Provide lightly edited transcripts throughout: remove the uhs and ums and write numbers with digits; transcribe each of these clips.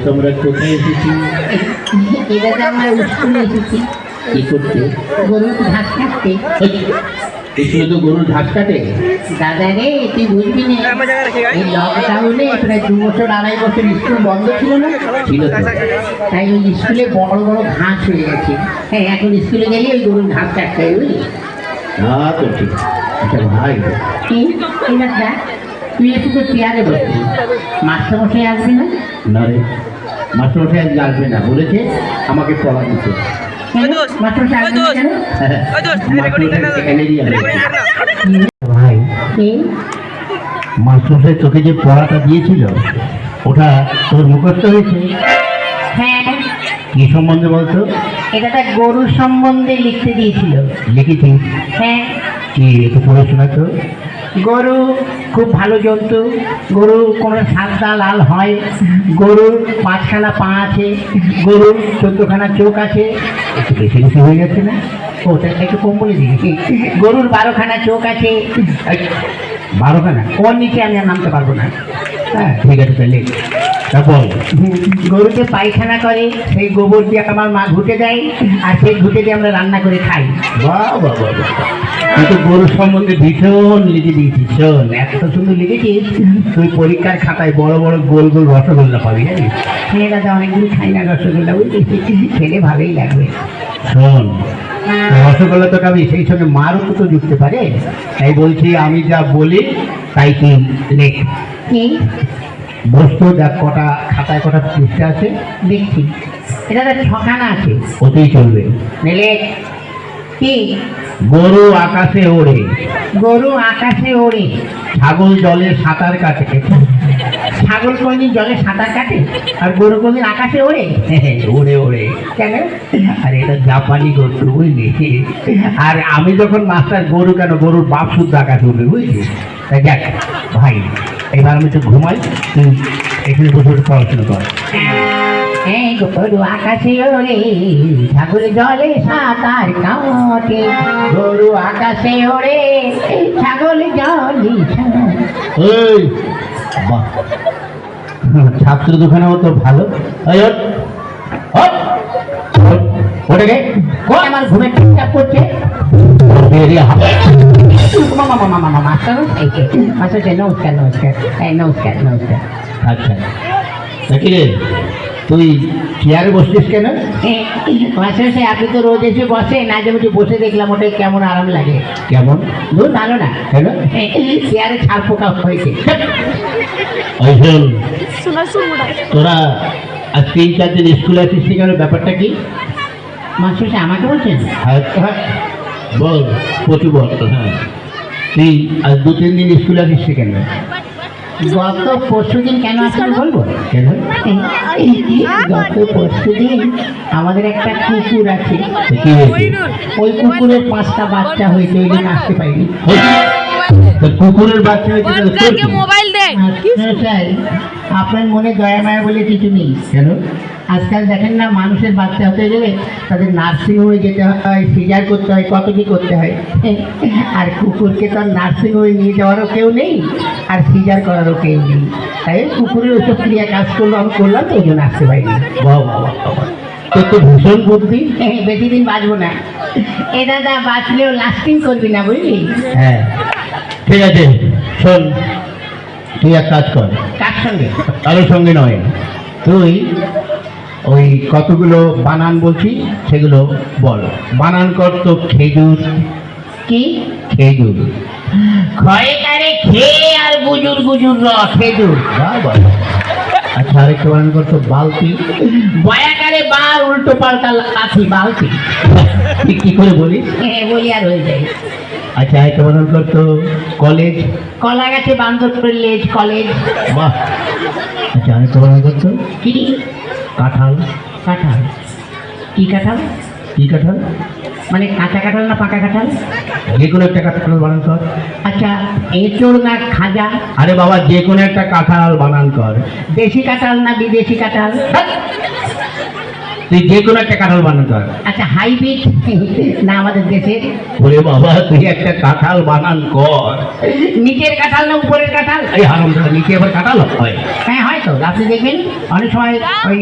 তোমরা কোথায় এসেছি? এটা তো আমরা স্কুলে এসেছি। কি করতে? গরুর ঘাস কাটতে। স্কুলে তো গরুর ঘাস কাটে? দাদা রে, তুই বুঝবি না, এই লকডাউনে প্রায় 2 বছর 2.5 বছর স্কুল বন্ধ ছিল না? ছিল তো। তাই ওই স্কুলে বড় বড় ঘাস হয়ে গেছে। হ্যাঁ, এখন স্কুলে গেলে ওই গরুর ঘাস কাটতে হয়, বুঝলি? তো ঠিক। আচ্ছা ভাই, কি এই দাদা, তুই একটু তো চেয়ারে বসবি, মাস্টারমশাই আসবে না? না রে, মাস্টারমশাই আজকে আসবে না, বলেছে আমাকে পড়া দিতে। মাস্টারমশাই আসবে না কেন? ভাই, মাস্টারমশাই তোকে যে পড়াটা দিয়েছিল ওটা তোর মুখস্থ হয়েছে? হ্যাঁ। কি সম্বন্ধে বলতো? এটা একটা গরুর সম্বন্ধে লিখতে দিয়েছিল। লিখেছিস? হ্যাঁ। কি একটু পড়াশোনা তো? গরু খুব ভালো জন্তু। গরু কোনো সাদা লাল হয়। গরুর 5খানা পা আছে। গরুর 14খানা চোখ আছে। একটু বেশি বেশি হয়ে যাচ্ছে না? ওটা একটু কম বলে দিয়েছি। গরুর 12খানা চোখ আছে। 12খানা? ওর নিচে আমি আর নামতে পারবো না। হ্যাঁ ঠিক আছে, তাহলে তারপর গরুতে পায়খানা করে, সেই গোবর দিয়ে আমার মা ঘুটে দেয়, আর সেই ঘুটে দিয়ে আমরা রান্না করে খাই। বাহ বাহ বাহ বাহ, তুই তো গরুর সম্বন্ধে ভীষণ লিখে দিয়েছিস। শোন, এত সুন্দর লিখেছিস, তুই পরীক্ষার খাতায় বড় বড় গোল গোল রসগোল্লা পাবি, জানিস? হ্যাঁ দাদা, অনেকদিন খাই না রসগোল্লা, বুঝলি? খেলে ভালোই লাগবে। শোন, রসগোল্লা তোকে আমি সেই সঙ্গে মারও তো জুটতে পারে, তাই বলছি আমি যা বলি তাই তুই লেখ। কি বস্তু যা কটা খাতায় কটা পৃষ্ঠা আছে দেখছি, এটা তো 6খানা আছে। ওতেই চলবে। মেলে কি? গরু আকাশে ওড়ে, গরু আকাশে ওড়ে, ছাগল জলে সাঁতার কাটে। ছাগল কোনদিন জলে সাঁতার কাটে, আর গরু কোনদিন আকাশে ওড়ে? ওড়ে ওড়ে। কেন? আর এটা জাপানি গরু, বুঝলি? আর আমি যখন মাস্টার, গরু কেন, গরুর বাপ শুদ্ধ আকাশে উঠবে, বুঝলি? তাই দেখ ভাই, এবার আমি তো ঘুমাই, তুই এখানে বসে বসে পড়াশোনা কর। হ্যাঁ, গরু আকাশে ওড়ে, ছাগল জলে সাঁতার কাটে। গরু আকাশে ওড়ে, ছাগল জলে এই বাহ, ছাত্র দোকানে তো ভালো। ওটাকে আমার ঘুমের ঠিকঠাক করছে। মাস্টার নমস্কার নমস্কার। নমস্কার নমস্কার। আচ্ছা, কি রে, তুই চেয়ারে বসছিস কেন? মাস্টার, আপনি তো রোজ এসে বসেন, আজ আমি বসে দেখলাম, ওটা কেমন আরাম লাগে। কেমন? ধুর, ভালো না। কেন? চেয়ারে ছাড় পোকা হয়েছে। তোরা আজ 3-4 দিন স্কুলে আসিস কেন, ব্যাপারটা কি? মাস্টার আমাকে বলছেন? হ্যাঁ বল, প্রচুর বল। হ্যাঁ, তুই আজ 2-3 দিন স্কুলে আসিস কেন? গত পরশুদিন কেন আসলে বলবো? কেন? গত পরশুদিন আমাদের একটা কুকুর আছে, কি হয়েছে? ওই কুকুরের 5টা বাচ্চা হয়েছে, ওই জন্য আসতে পারিনি। কুকুরের বাচ্চা হয়েছে? মোবাইল দেখ। স্যার, আপনার মনে দয়া মায়া বলে কিছু নেই। কেন? আজকাল দেখেন না, মানুষের বাচ্চা হতে গেলে তাদের নার্সিংহোমে যেতে হয়, সিজার করতে হয়, কত কি করতে হয়। আর কুকুরকে তো আর নার্সিংহোমে নিয়ে যাওয়ারও কেউ নেই, আর সিজার করারও কেউ নেই। তাই কুকুরের ওইসব ক্রিয়া কাজ করলো, আমি করলাম, তো ওই জন্য আসতে পারিনি। বাবা, তোর তো ভীষণ বুদ্ধি। বেশি দিন বাঁচবো না। এ দাদা, বাঁচলেও লাস্টিং করবি না, বুঝলি? হ্যাঁ ঠিক আছে, শোন, তুই এক কাজ কর। কার সঙ্গে? কারোর সঙ্গে নয়, তুই ওই কতগুলো বানান বলছি সেগুলো বল। বানান কর তো। খেজুর। কি? খেজুর। খয়ে কারে খেয়ে আর গুজুর গুজুর র, খেজুর। আচ্ছা, আরেকটা বানান কর তো। বালতি। বয়াকারে বার উল্টো পাল্টা লাথি, বালতি। তুই কি করে বলিস? বলি আর হয়ে যায়। আচ্ছা, আরেকটা বানান কর তো। কলেজ। কলা গাছে বান্দর করে লেজ, কলেজ। বাহ। আচ্ছা, আরেকটা বানান কর তো। কি? কাঁঠাল। কাঁঠাল। কি কাঁঠাল? কি কাঁঠাল? মানে কাঁচা কাঁঠাল না পাকা কাঁঠাল? যে কোনো একটা কাঁঠাল বানান কর। আচ্ছা, এঁচোড় না খাজা? আরে বাবা, যে কোনো একটা কাঁঠাল বানান কর। দেশি কাঁঠাল না বিদেশি কাঁঠাল? তুই যে কোনো একটা কাঁঠাল বানান কর। আচ্ছা, হাইব্রিড না আমাদের দেশের? ওরে বাবা, তুই একটা কাঁঠাল বানান কর। নিচের কাঁঠাল না উপরের কাঁঠাল? এই হারামজাদা, নিচে আবার কাঁঠাল হয়? হ্যাঁ, হয়তো আপনি দেখবেন অনেক সময় ওই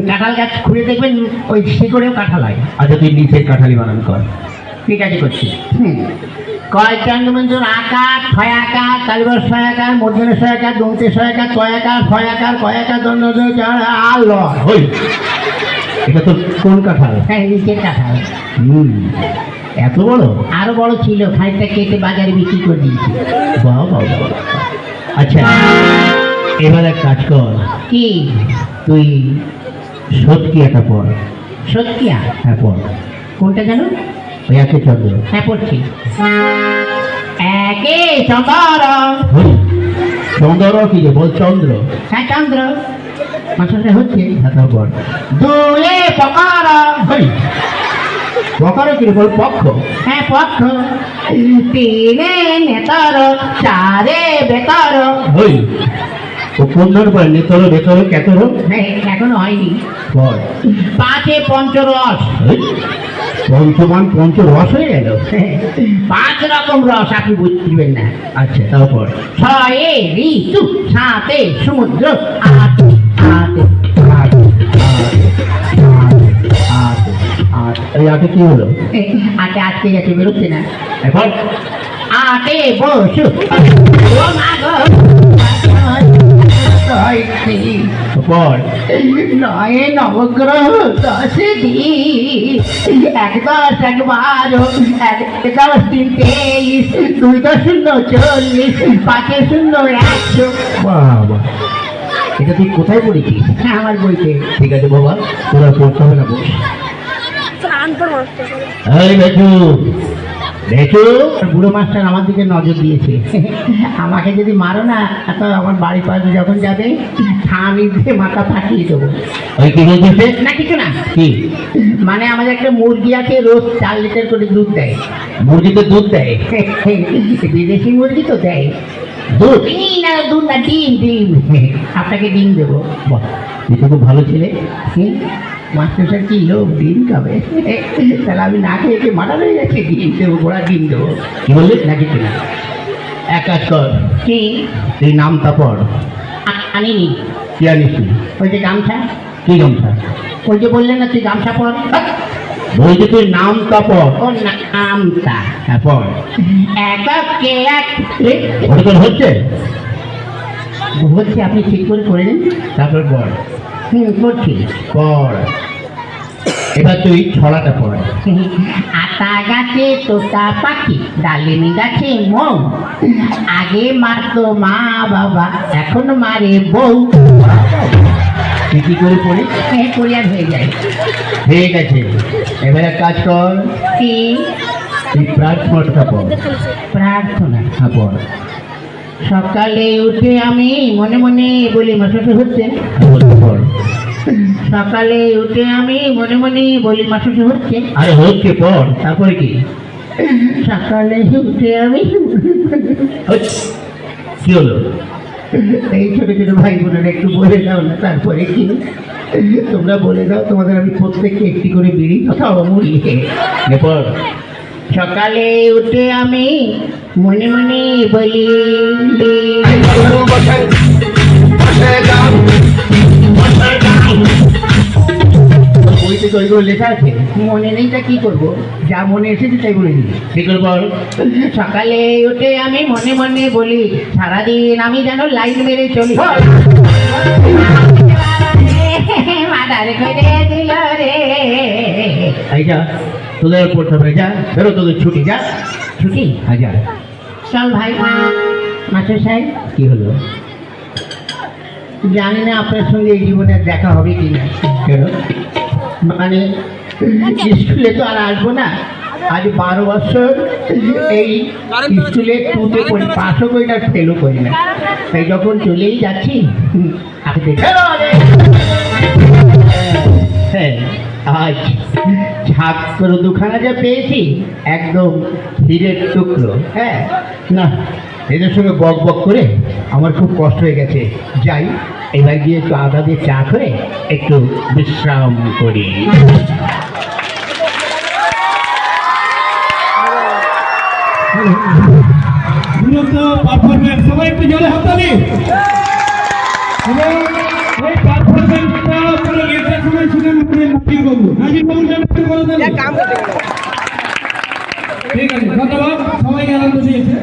কাঁঠাল গাছ খুঁড়ে দেখবেন ওই শিকড়েও কাঁঠাল হয়। আচ্ছা, তুই নিচের কাঁঠালি বানান কর। ঠিক আছে, করছি। কয় চন্দ্রমঞ্জুর আকার, ছয় আকার, কালিবর ছয় আকার, মধ্যে ছয় আকার, দমতে ছয় আকার, ছয় আকার, ছয় আকার, কয় আকার, দণ্ড আল। ওই, এটা তো কোন কাঁঠাল? হ্যাঁ, নিচের কাঁঠাল। এত বড়? আরো বড় ছিল, খানিকটা কেটে বাজারে বিক্রি করে দিয়েছি। বাহ বাহ বাহ। আচ্ছা, এবার এক কাজ কর, কি? তুই সত্যিয়াটা পড়। সত্যিয়া? হ্যাঁ, পড়। কোনটা জানো? ওই একে চন্দ্র। হ্যাঁ, পড়ছি। একে চন্দর। ওই, চন্দ্র কি রে? বল চন্দ্র। হ্যাঁ, চন্দ্র। মাসটা হচ্ছে। হ্যাঁ, তারপর দুয়ে পকার। ওই, বকারো কি রে? বল পক্ষ। হ্যাঁ, পক্ষ। তিনে নেতর, চারে বেতর। ওই, ও কোন ধর পড়ে? নেতর, বেতর, কেতর? হ্যাঁ, এখনো হয়নি। বল। পাঁচে পঞ্চরস। ওই, পঞ্চমান পঞ্চ রস হয়ে গেল। পাঁচ রকম রস, আপনি বুঝবেন না। আচ্ছা, তারপর ছয়ে ঋতু, সাতে সমুদ্র, আটে আটে আট, আট, আট, এই আটে কি হলো? আটে আটকে গেছে, বেরোচ্ছে না। এখন আটে বসু, ও মা গো, পর নয়ে নবগ্রহ, দশে দিন, এক দশ এক বারো, এক দশ তিন তেইশ, দুই দশ শূন্য চল্লিশ, পাঁচে শূন্য 100। বাবা, এটা তুই কোথায় পড়েছিস? আমার বইতে। ঠিক আছে বাবা, তোরা পড়তে হবে না, বস। এই বেচু, বেচু। বুড়ো মাস্টার আমার দিকে নজর দিয়েছে। আমাকে যদি মারো না, তো আমার বাড়ির পাশে যখন যাবে আমি দিয়ে মাথা ফাটিয়ে দেবো। ওই কি বলতেছে? না, কিছু না। কি? মানে আমাদের একটা মুরগি আছে, রোজ 4 লিটার করে দুধ দেয়। মুরগিতে দুধ দেয়? বিদেশি মুরগি তো দেয় দুধ? এই না, দুধ না, ডিম ডিম। আপনাকে ডিম দেবো। বাহ, তুই তো খুব ভালো ছেলে। মাস্টার স্যার কি লোক, ডিম খাবে? তাহলে আমি না খেয়ে খেয়ে মারা হয়ে যাচ্ছে। ডিম দেবো, ঘোড়া ডিম দেবো। কি বললি? না, কিছু না। এক কাজ কর, কি? তুই নামটা পড়। আনিনি। কি আনিস তুই? ওই যে গামছা। কি গামছা? ওই যে বললেন না তুই গামছা পর। বলছি তুই নামটা পড়। ও নামটা হ্যাঁ, পড়। একে এক। ওটা তোর হচ্ছে? বলছি, আপনি ঠিক করে করে দিন। তারপর পড়। করছি। পড়। এবার তুই ছড়াটা পড়। আতা গাছে তোতা পাখি, ডালিমি গাছে মৌ, আগে মারতো মা বাবা, এখন মারে বউ। তুই কি করে পড়িস? কোরিয়ান হয়ে যায়। ঠিক আছে, এবার এক কাজ কর, কি? তুই প্রার্থনাটা পড়। প্রার্থনা? হ্যাঁ, পড়। সকালে উঠে আমি মনে মনে বলি, মাসাতে হচ্ছে। হ্যাঁ, বলতে পড়। সকালে উঠে আমি মনে মনে বলি, মাসাতে হচ্ছে। আরে হচ্ছে, পড়। তারপরে কি? সকালে উঠে আমি, হচ্ছে। কি হলো? এই ছোট ছোট ভাই বোনেরা একটু বলে দাও না, তারপরে কি? তোমরা বলে দাও, তোমাদের আমি প্রত্যেককে একটি করে বিড়ি কথা অমূল্যে। পড়। সকালে উঠে আমি মনে মনে বলি, বইতে তো ওইগুলো লেখা আছে, মনে নেই, তা কি করবো? যা মনে এসেছে তাই বলে দিই। ঠিক করে পড়। সকালে উঠে আমি মনে মনে বলি, সারাদিন আমি যেন লাইন মেরে চলি। মাদার করে দিল রে। এই যা, তোদের পড়তে হবে, যা বেরো, তোদের ছুটি, যা। ছুটি? হ্যাঁ, যা। চল ভাই। মাস্টার সাহেব, কি হলো? জানি না আপনার সঙ্গে এই জীবনে দেখা হবে কি না। কেন? মানে স্কুলে তো আর আসবো না। আজ 12 বছর এই স্কুলে টুতে পড়ি, পাশও করি না, ফেলও করি না। তাই যখন চলেই যাচ্ছি, আপনি দেখে হ্যাঁ, আজ ছাত্র দুখানা যা পেয়েছি একদম হীরের টুকরো। হ্যাঁ, না এদের সঙ্গে বক বক করে আমার খুব কষ্ট হয়ে গেছে। যাই, এবার গিয়ে একটু আদা দিয়ে চা করে একটু বিশ্রাম করি। দ্রুত পারফরমেন্স, সবাই একটু জোরে হাততালি। এবং এই পারফরমেন্সটা পুরো গেটের সময় শুনে মুখে নাপিত বাবু, নাপিত বাবুর জন্য একটু করে দেন। ঠিক আছে, ধন্যবাদ, সবাই আনন্দ দিয়েছে।